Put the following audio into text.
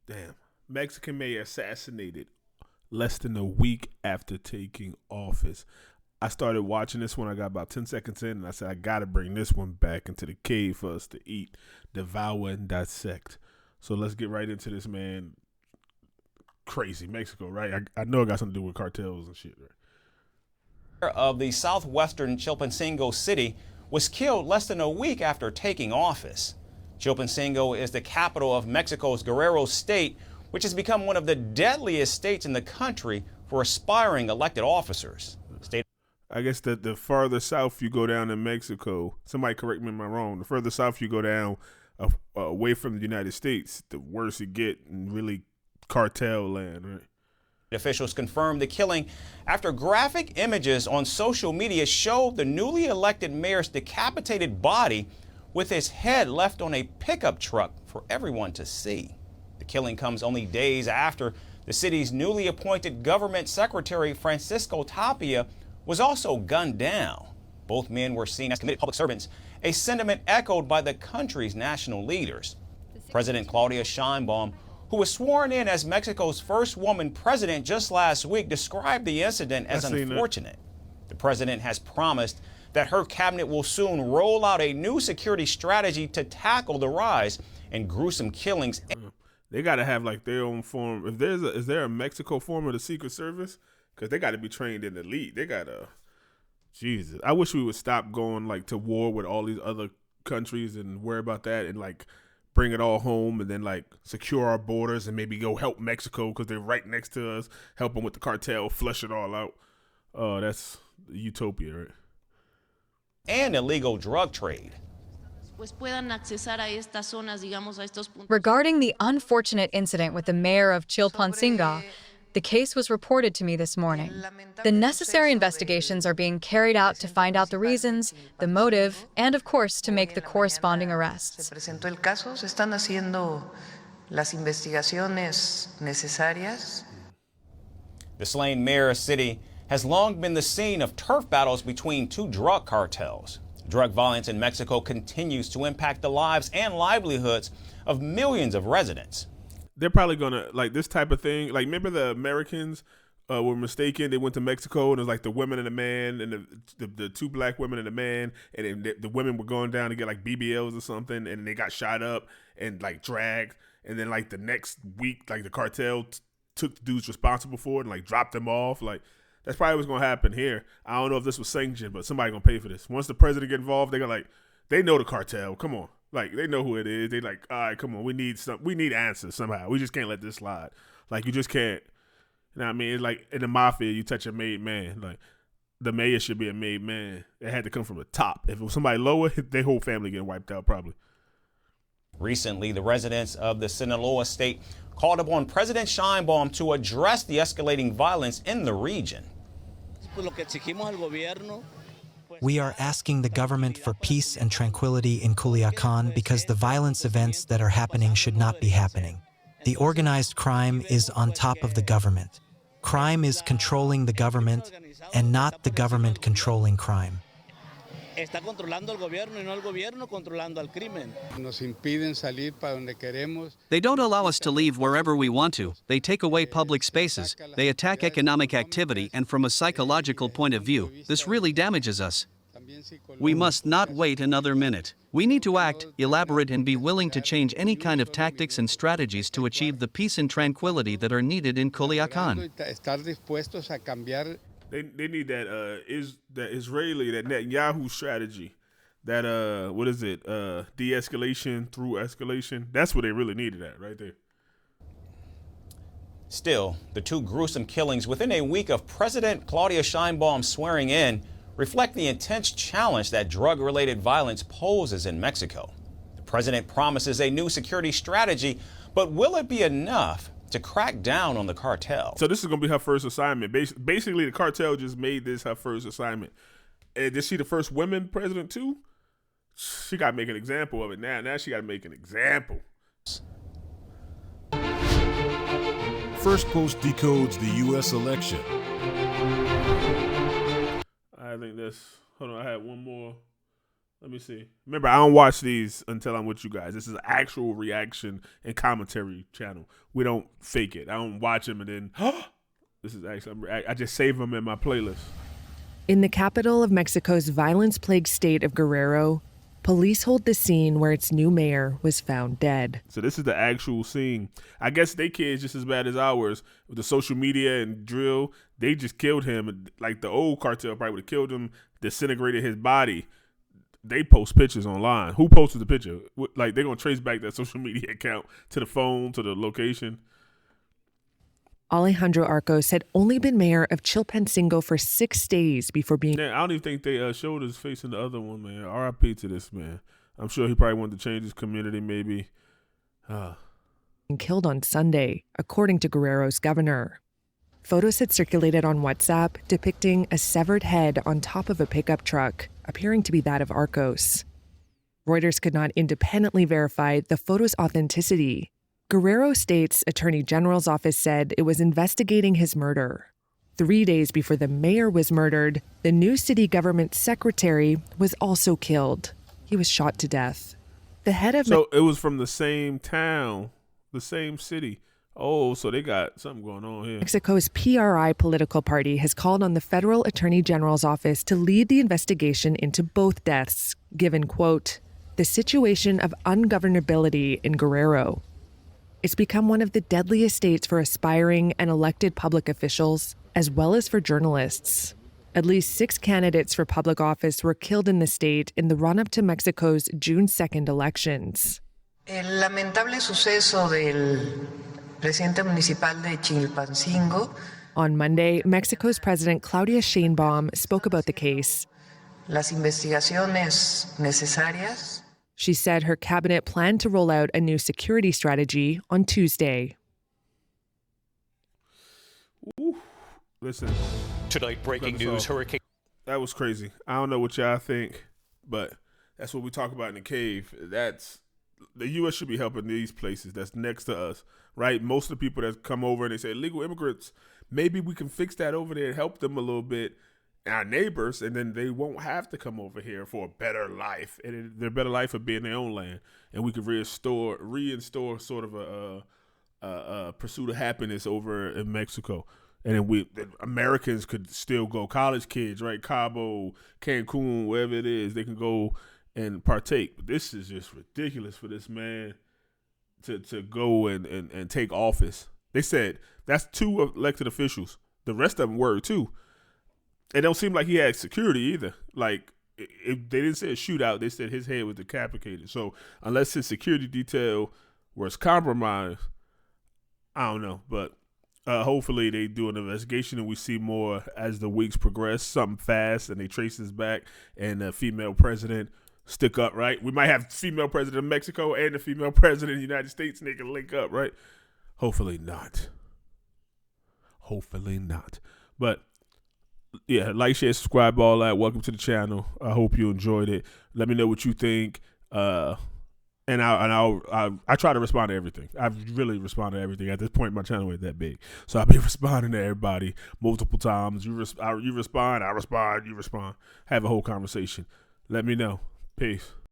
Damn. Mexican mayor assassinated less than a week after taking office. I started watching this when I got about 10 seconds in, and I said, I got to bring this one back into the cave for us to eat, devour, and dissect. So let's get right into this, man. Crazy. Mexico, right? I know it got something to do with cartels and shit, right? Of the southwestern Chilpancingo city was killed less than a week after taking office. Chilpancingo is the capital of Mexico's Guerrero state, which has become one of the deadliest states in the country for aspiring elected officers. I guess that the farther south you go down in Mexico, somebody correct me if I'm wrong, the further south you go down away from the United States, the worse it get in really cartel land, right? Officials confirmed the killing after graphic images on social media showed the newly elected mayor's decapitated body with his head left on a pickup truck for everyone to see. The killing comes only days after the city's newly appointed government secretary, Francisco Tapia, was also gunned down. Both men were seen as committed public servants, a sentiment echoed by the country's national leaders. President Claudia Sheinbaum, who was sworn in as Mexico's first woman president just last week, described the incident as unfortunate. The president has promised that her cabinet will soon roll out a new security strategy to tackle the rise in gruesome killings. They got to have like their own form. Is there a Mexico form of the Secret Service? Because they got to be trained in the elite. They got to, Jesus. I wish we would stop going like to war with all these other countries and worry about that and like bring it all home and then like secure our borders and maybe go help Mexico because they're right next to us, help them with the cartel, flush it all out. Oh, that's utopia, right? And illegal drug trade. Regarding the unfortunate incident with the mayor of Chilpancingo, the case was reported to me this morning. The necessary investigations are being carried out to find out the reasons, the motive, and of course to make the corresponding arrests. The slain mayor city has long been the scene of turf battles between two drug cartels. Drug violence in Mexico continues to impact the lives and livelihoods of millions of residents. They're probably gonna like this type of thing. Like, remember the Americans were mistaken. They went to Mexico and it was like the women and the man and the two black women and the man, and then the women were going down to get like BBLs or something, and they got shot up and like dragged. And then like the next week, like the cartel took the dudes responsible for it and like dropped them off. Like, that's probably what's gonna happen here. I don't know if this was sanctioned, but somebody gonna pay for this. Once the president get involved, they know the cartel. Come on. Like, they know who it is. They like, all right, come on, we need answers somehow. We just can't let this slide. Like, you just can't. You know what I mean? It's like in the mafia, you touch a made man. Like, the mayor should be a made man. It had to come from the top. If it was somebody lower, their whole family getting wiped out probably. Recently, the residents of the Sinaloa state called upon President Sheinbaum to address the escalating violence in the region. We are asking the government for peace and tranquility in Culiacan because the violence events that are happening should not be happening. The organized crime is on top of the government. Crime is controlling the government and not the government controlling crime. Está controlando el gobierno y no el gobierno controlando al crimen. Nos impiden salir para donde queremos. They don't allow us to leave wherever we want to. They take away public spaces. They attack economic activity, and from a psychological point of view, this really damages us. We must not wait another minute. We need to act, elaborate, and be willing to change any kind of tactics and strategies to achieve the peace and tranquility that are needed in Culiacan. Estar dispuestos a cambiar. They need that Israeli, that Netanyahu strategy, that what is it, de-escalation through escalation. That's what they really needed at right there. Still, the two gruesome killings within a week of President Claudia Sheinbaum swearing in reflect the intense challenge that drug-related violence poses in Mexico. The president promises a new security strategy, but will it be enough to crack down on the cartel? So this is going to be her first assignment. Basically, the cartel just made this her first assignment. And is she the first woman president too? She got to make an example of it now. Now she got to make an example. First Post decodes the U.S. election. I think that's, hold on, I had one more. Let me see. Remember, I don't watch these until I'm with you guys. This is an actual reaction and commentary channel. We don't fake it. I don't watch them and then, this is actually, I just save them in my playlist. In the capital of Mexico's violence-plagued state of Guerrero, police hold the scene where its new mayor was found dead. So this is the actual scene. I guess they kids just as bad as ours. With the social media and drill, they just killed him. Like the old cartel probably would have killed him, disintegrated his body. They post pictures online. Who posted the picture? Like, they're going to trace back that social media account to the phone, to the location. Alejandro Arcos had only been mayor of Chilpancingo for 6 days before being I don't even think they showed his face in the other one, man. R.I.P. to this man. I'm sure he probably wanted to change his community, maybe. killed on Sunday, according to Guerrero's governor. Photos had circulated on WhatsApp depicting a severed head on top of a pickup truck, appearing to be that of Arcos. Reuters could not independently verify the photo's authenticity. Guerrero State's Attorney General's office said it was investigating his murder. 3 days before the mayor was murdered, the new city government secretary was also killed. He was shot to death. The head of So it was from the same town, the same city. Oh, so they got something going on here. Mexico's PRI political party has called on the federal attorney general's office to lead the investigation into both deaths, given, quote, the situation of ungovernability in Guerrero. It's become one of the deadliest states for aspiring and elected public officials, as well as for journalists. At least 6 candidates for public office were killed in the state in the run-up to Mexico's June 2nd elections. El lamentable suceso del presidente municipal de Chilpancingo. On Monday, Mexico's President Claudia Sheinbaum spoke about the case. Las investigaciones necesarias. She said her cabinet planned to roll out a new security strategy on Tuesday. Ooh, listen. Tonight, breaking news, hurricane. That was crazy. I don't know what y'all think, but that's what we talk about in the cave. That's the U.S. should be helping these places that's next to us, right? Most of the people that come over and they say illegal immigrants, maybe we can fix that over there and help them a little bit, our neighbors, and then they won't have to come over here for a better life, and their better life would be in their own land, and we could reinstore sort of a pursuit of happiness over in Mexico. And then the Americans could still go, college kids, right? Cabo, Cancun, wherever it is, they can go and partake. But this is just ridiculous for this man to go and take office. They said that's 2 elected officials. The rest of them were too. It don't seem like he had security either. Like, they didn't say a shootout. They said his head was decapitated. So unless his security detail was compromised, I don't know. But hopefully they do an investigation and we see more as the weeks progress, something fast, and they trace this back, and the female president stick up, right? We might have female president of Mexico and the female president of the United States, and they can link up, right? Hopefully not. Hopefully not. But yeah, like, share, subscribe, all that. Welcome to the channel. I hope you enjoyed it. Let me know what you think. And I try to respond to everything. I've really responded to everything. At this point, my channel ain't that big, so I'll be responding to everybody multiple times. You respond, I respond, you respond. Have a whole conversation. Let me know. Peace.